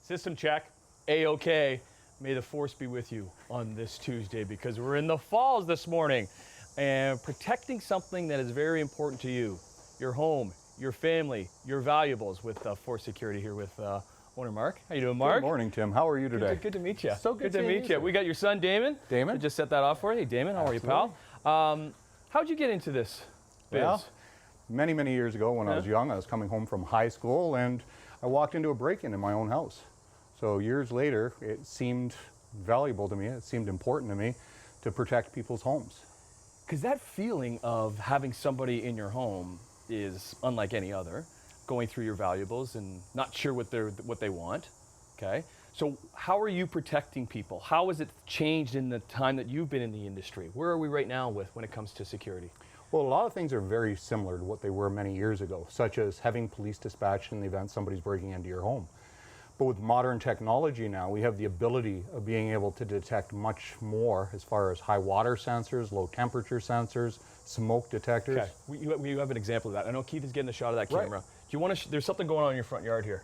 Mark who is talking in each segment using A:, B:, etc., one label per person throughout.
A: System check, A-OK. May the force be with you on this Tuesday because we're in the falls this morning and protecting something that is very important to you, your home, your family, your valuables with Force Security here with owner Mark. How you doing, Mark?
B: Good morning, Tim. How are you today?
A: Good to meet you.
B: So good
A: to meet you.
B: you.
A: We got your son, Damon.
B: Damon.
A: I just set that off for you. Hey, Damon, how are you, pal? How'd you get into this biz?
B: Well, many, many years ago when I was young, I was coming home from high school and I walked into a break-in in my own house. So years later, it seemed valuable to me, it seemed important to me to protect people's homes.
A: Because that feeling of having somebody in your home is unlike any other, going through your valuables and not sure what they want, okay? So how are you protecting people? How has it changed in the time that you've been in the industry? Where are we right now when it comes to security?
B: Well, a lot of things are very similar to what they were many years ago, such as having police dispatched in the event somebody's breaking into your home. But with modern technology now, we have the ability of being able to detect much more as far as high water sensors, low temperature sensors, smoke detectors.
A: Okay, you have an example of that. I know Keith is getting a shot of that
B: Right.
A: camera. Do you want to? There's something going on in your front yard here.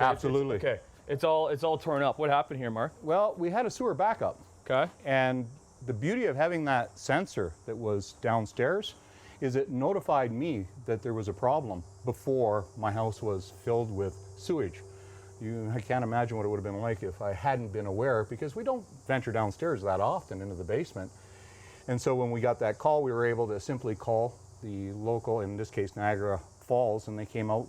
A: Okay,
B: Absolutely.
A: Okay, it's all torn up. What happened here, Mark?
B: Well, we had a sewer backup.
A: Okay.
B: And the beauty of having that sensor that was downstairs is it notified me that there was a problem before my house was filled with sewage. I can't imagine what it would have been like if I hadn't been aware, because we don't venture downstairs that often into the basement. And so when we got that call, we were able to simply call the local, in this case Niagara Falls, and they came out,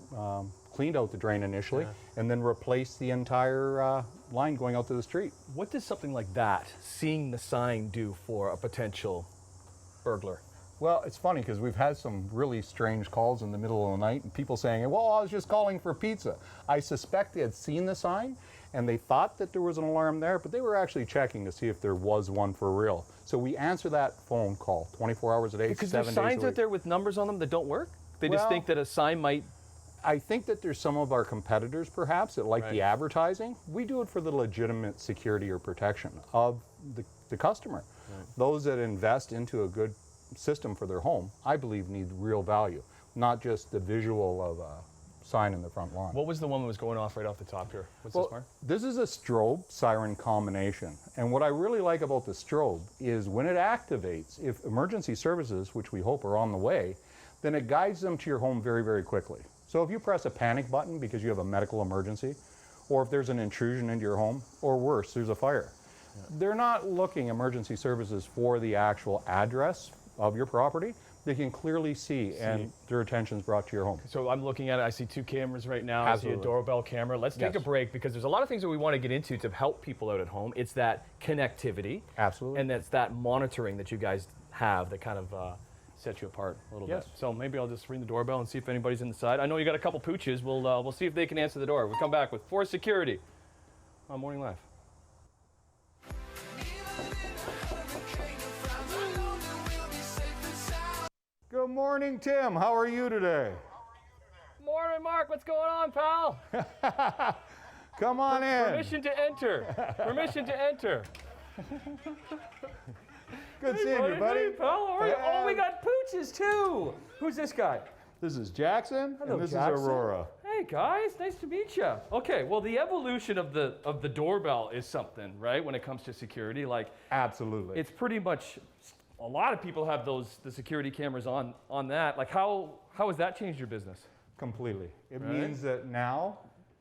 B: cleaned out the drain initially, and then replaced the entire line going out to the street.
A: What does something like that, seeing the sign, do for a potential burglar?
B: Well, it's funny because we've had some really strange calls in the middle of the night and people saying, well, I was just calling for pizza. I suspect they had seen the sign and they thought that there was an alarm there, but they were actually checking to see if there was one for real. So we answer that phone call 24 hours a day,
A: Because
B: 7
A: there's
B: days a
A: signs
B: week.
A: out there with numbers on them that don't work? They just
B: Well,
A: think that a sign might...
B: I think that there's some of our competitors perhaps that like the advertising. We do it for the legitimate security or protection of the customer. Right. Those that invest into a good system for their home, I believe, need real value, not just the visual of a sign in the front lawn.
A: What was the one that was going off right off the top here? What's this, Mark?
B: This is a strobe siren combination. And what I really like about the strobe is when it activates, if emergency services, which we hope are on the way, then it guides them to your home very, very quickly. So if you press a panic button because you have a medical emergency, or if there's an intrusion into your home, or worse, there's a fire, they're not looking emergency services for the actual address of your property. They can clearly see and their attention's brought to your home.
A: So I'm looking at it, I see two cameras right now.
B: Absolutely.
A: I see a doorbell camera. Let's take a break because there's a lot of things that we want to get into to help people out at home. It's that connectivity.
B: Absolutely.
A: And that's that monitoring that you guys have that kind of sets you apart a little bit. So maybe I'll just ring the doorbell and see if anybody's inside. I know you got a couple pooches. We'll see if they can answer the door. We'll come back with Force Security on Morning Live.
B: Good morning, Tim. How are you today?
A: Morning, Mark. What's going on, pal?
B: Come on in.
A: Permission to enter. Permission to enter.
B: Good seeing you, buddy.
A: Hey, pal. How are you? Oh, we got pooches, too. Who's this guy?
B: This is Jackson, and this
A: Jackson.
B: is Aurora.
A: Hey, guys. Nice to meet you. Okay, well, the evolution of the doorbell is something, right, when it comes to security. Like,
B: absolutely.
A: It's pretty much... A lot of people have the security cameras on that. Like how has that changed your business?
B: Completely. It means that now,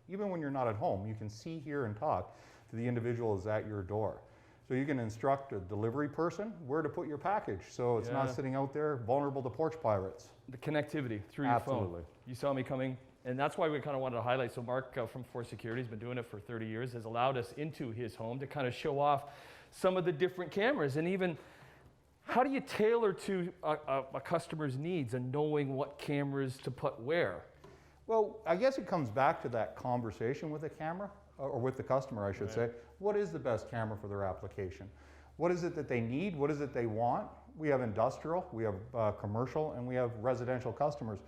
B: even when you're not at home, you can see, hear, and talk to the individuals at your door. So you can instruct a delivery person where to put your package so it's not sitting out there vulnerable to porch pirates.
A: The connectivity through your phone. You saw me coming, and that's why we kind of wanted to highlight. So Mark from Force Security has been doing it for 30 years, has allowed us into his home to kind of show off some of the different cameras and even how do you tailor to a customer's needs and knowing what cameras to put where?
B: Well, I guess it comes back to that conversation with the camera, or with the customer, I should say. What is the best camera for their application? What is it that they need? What is it they want? We have industrial, we have commercial, and we have residential customers.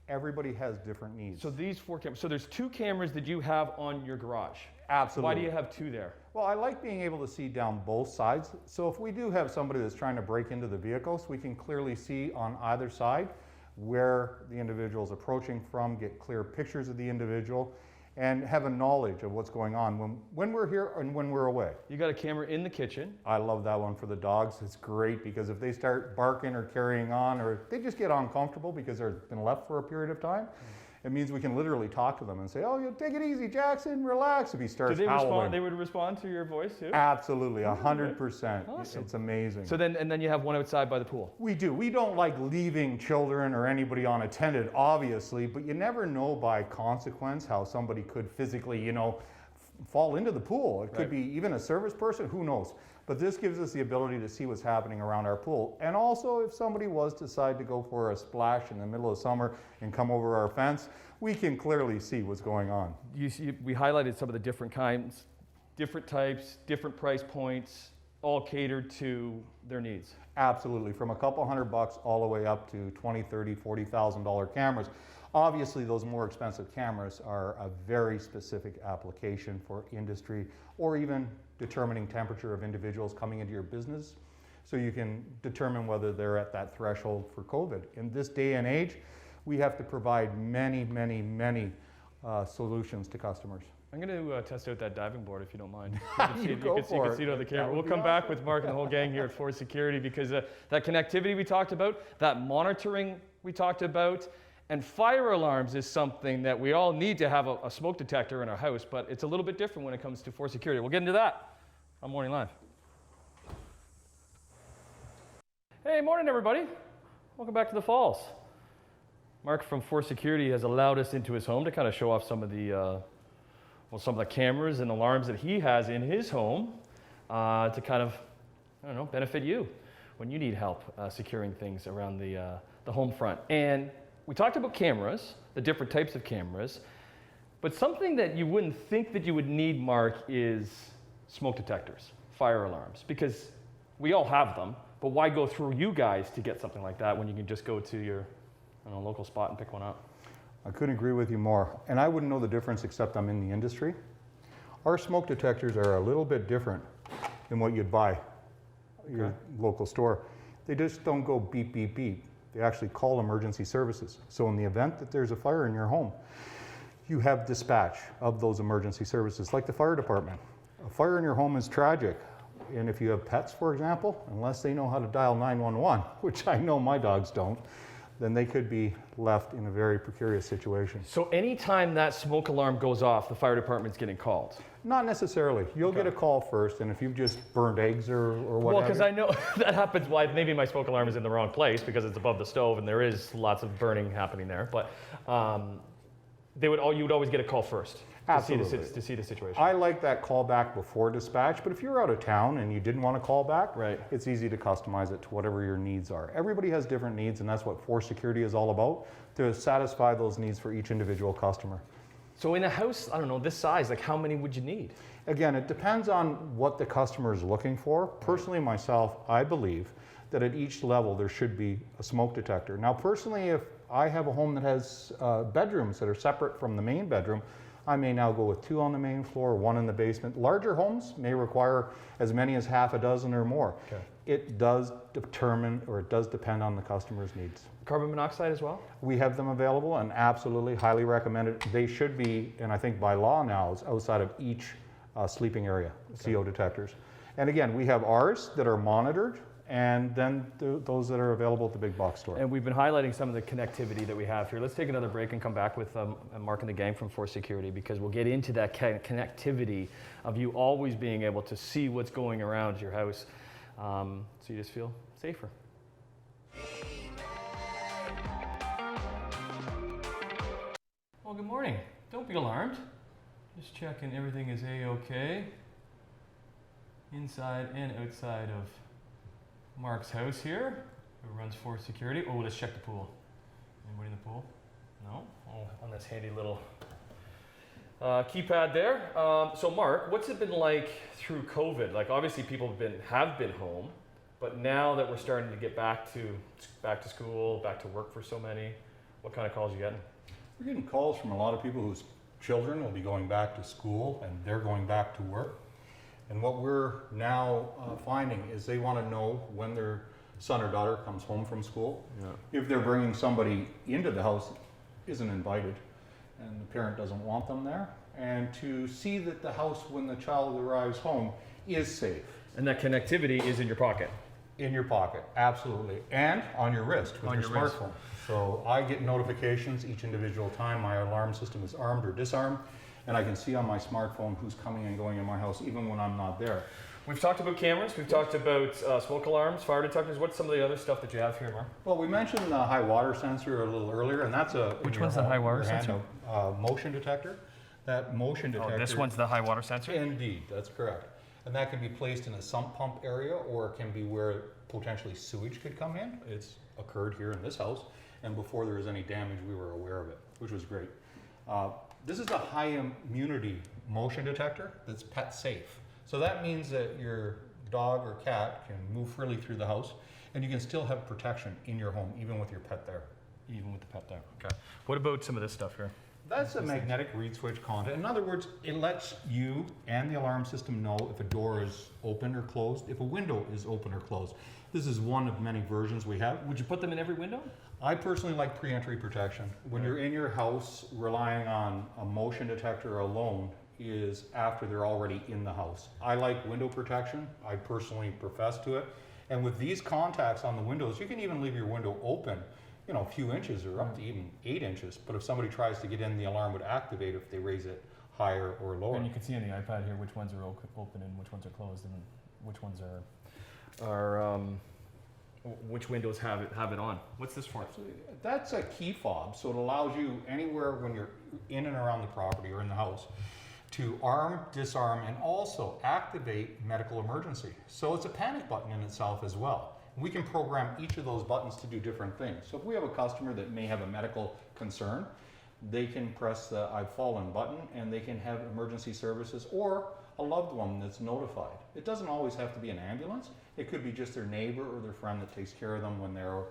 B: Everybody has different needs.
A: So these 4 cameras, so there's 2 cameras that you have on your garage.
B: Absolutely.
A: Why do you have 2 there?
B: Well, I like being able to see down both sides. So if we do have somebody that's trying to break into the vehicles, we can clearly see on either side where the individual is approaching from, get clear pictures of the individual, and have a knowledge of what's going on when we're here and when we're away.
A: You got a camera in the kitchen.
B: I love that one for the dogs. It's great because if they start barking or carrying on, or they just get uncomfortable because they've been left for a period of time, it means we can literally talk to them and say, "Oh, you take it easy, Jackson, relax." If he starts howling.
A: They would respond to your voice too?
B: Absolutely, 100%.
A: Awesome.
B: It's amazing.
A: So then you have one outside by the pool.
B: We do. We don't like leaving children or anybody unattended, obviously, but you never know by consequence how somebody could physically, fall into the pool. It could be even a service person, who knows. But this gives us the ability to see what's happening around our pool. And also, if somebody was to decide to go for a splash in the middle of summer and come over our fence, we can clearly see what's going on.
A: We highlighted some of the different kinds, different types, different price points, all catered to their needs.
B: Absolutely, from a couple $100 all the way up to $20,000, $30,000, $40,000 cameras. Obviously, those more expensive cameras are a very specific application for industry or even determining temperature of individuals coming into your business, so you can determine whether they're at that threshold for COVID. In this day and age, we have to provide many solutions to customers.
A: I'm going to test out that diving board if you don't mind.
B: You
A: can see it on the camera. We'll come back with Mark and the whole gang here at Force Security, because that connectivity we talked about, that monitoring we talked about, and fire alarms is something that we all need to have a smoke detector in our house, but it's a little bit different when it comes to Force Security. We'll get into that on Morning Live. Hey, morning everybody. Welcome back to the Falls. Mark from Force Security has allowed us into his home to kind of show off some of the cameras and alarms that he has in his home to kind of, benefit you when you need help securing things around the home front. And we talked about cameras, the different types of cameras, but something that you wouldn't think that you would need, Mark, is smoke detectors, fire alarms, because we all have them, but why go through you guys to get something like that when you can just go to your local spot and pick one up?
B: I couldn't agree with you more, and I wouldn't know the difference except I'm in the industry. Our smoke detectors are a little bit different than what you'd buy at your local store. They just don't go beep, beep, beep. They actually call emergency services. So in the event that there's a fire in your home, you have dispatch of those emergency services, like the fire department. A fire in your home is tragic. And if you have pets, for example, unless they know how to dial 911, which I know my dogs don't, then they could be left in a very precarious situation.
A: So anytime that smoke alarm goes off, the fire department's getting called?
B: Not necessarily. You'll get a call first, and if you've just burned eggs or whatever.
A: Well, because I know that happens. Why maybe my smoke alarm is in the wrong place because it's above the stove and there is lots of burning happening there. But you would always get a call first.
B: Absolutely.
A: To see the situation.
B: I like that call back before dispatch, but if you're out of town and you didn't want to call back,
A: right,
B: it's easy to customize it to whatever your needs are. Everybody has different needs, and that's what Force Security is all about, to satisfy those needs for each individual customer.
A: So in a house, this size, like how many would you need?
B: Again, it depends on what the customer is looking for. Personally, myself, I believe that at each level there should be a smoke detector. Now, personally, if I have a home that has bedrooms that are separate from the main bedroom, I may now go with 2 on the main floor, 1 in the basement. Larger homes may require as many as half a dozen or more.
A: Okay.
B: It does depend on the customer's needs.
A: Carbon monoxide as well?
B: We have them available and absolutely highly recommended. They should be, and I think by law now, is outside of each sleeping area, CO detectors. And again, we have ours that are monitored, and then those that are available at the big box store.
A: And we've been highlighting some of the connectivity that we have here. Let's take another break and come back with Mark and the gang from Force Security, because we'll get into that connectivity of you always being able to see what's going around your house, so you just feel safer. Well, good morning. Don't be alarmed. Just checking everything is A-okay inside and outside of Mark's house here, who runs Force Security. Oh, let's check the pool. Anybody in the pool? No? Oh, on this handy little keypad there. So Mark, what's it been like through COVID? Like obviously people have been home, but now that we're starting to get back to school, back to work for so many, what kind of calls are you getting?
B: We're getting calls from a lot of people whose children will be going back to school and they're going back to work. And what we're now finding is they want to know when their son or daughter comes home from school. Yeah. If they're bringing somebody into the house isn't invited. and the parent doesn't want them there, and to see that the house, when the child arrives home, is safe.
A: And that connectivity is in your pocket.
B: In your pocket, absolutely, and on your wrist with
A: On
B: your
A: your wrist.
B: smartphone. So I get notifications each individual time my alarm system is armed or disarmed, and I can see on my smartphone who's coming and going in my house, even when I'm not there.
A: We've talked about cameras, we've talked about smoke alarms, fire detectors. What's some of the other stuff that you have here, Mark?
B: Well, we mentioned the high water sensor a little earlier, and that's a
A: Which one's the high water sensor?
B: Motion detector. That motion detector.
A: Oh, this one's the high water sensor?
B: Indeed, that's correct. And that can be placed in a sump pump area, or it can be where potentially sewage could come in. It's occurred here in this house, and before there was any damage, we were aware of it, which was great. This is a high immunity motion detector that's pet safe. So that means that your dog or cat can move freely through the house, and you can still have protection in your home, even with your pet there.
A: Even with the pet there. Okay. What about some of this stuff here?
B: That's a magnetic reed switch content. In other words, it lets you and the alarm system know if a door is open or closed, if a window is open or closed. This is one of many versions we have.
A: Would you put them in every window?
B: I personally like pre-entry protection. When you're in your house, relying on a motion detector alone is after they're already in the house. I like window protection. I personally profess to it. And with these contacts on the windows, you can even leave your window open, you know, a few inches or up to even 8 inches. But if somebody tries to get in, the alarm would activate if they raise it higher or lower.
A: And you can see on the iPad here which ones are open and which ones are closed, and which ones are which windows have it on. What's this for?
B: That's a key fob, so it allows you anywhere when you're in and around the property or in the house to arm, disarm, and also activate medical emergency. So it's a panic button in itself as well. We can program each of those buttons to do different things. So if we have a customer that may have a medical concern, they can press the I've fallen button and they can have emergency services or a loved one that's notified. It doesn't always have to be an ambulance. It could be just their neighbor or their friend that takes care of them when they're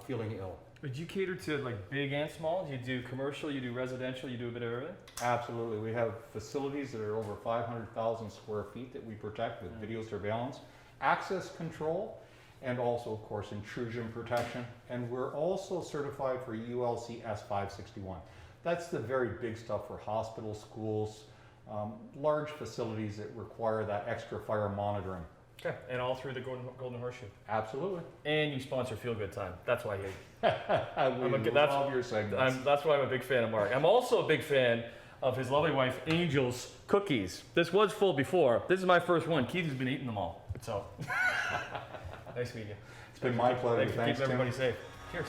B: feeling ill.
A: Would you cater to like big and small? You do commercial, you do residential, you do a bit of everything?
B: Absolutely. We have facilities that are over 500,000 square feet that we protect with video surveillance, access control, and also, of course, intrusion protection. And we're also certified for ULC S561. That's the very big stuff for hospitals, schools, large facilities that require that extra fire monitoring.
A: Okay, and all through the Golden Horseshoe.
B: Absolutely.
A: And you sponsor Feel Good Time. That's why
B: love your segments.
A: That's why I'm a big fan of Mark. I'm also a big fan of his lovely wife, Angel's cookies. This was full before. This is my first one. Keith has been eating them all. So, nice meeting you.
B: It's been my pleasure.
A: Thanks for keeping everybody safe. Cheers.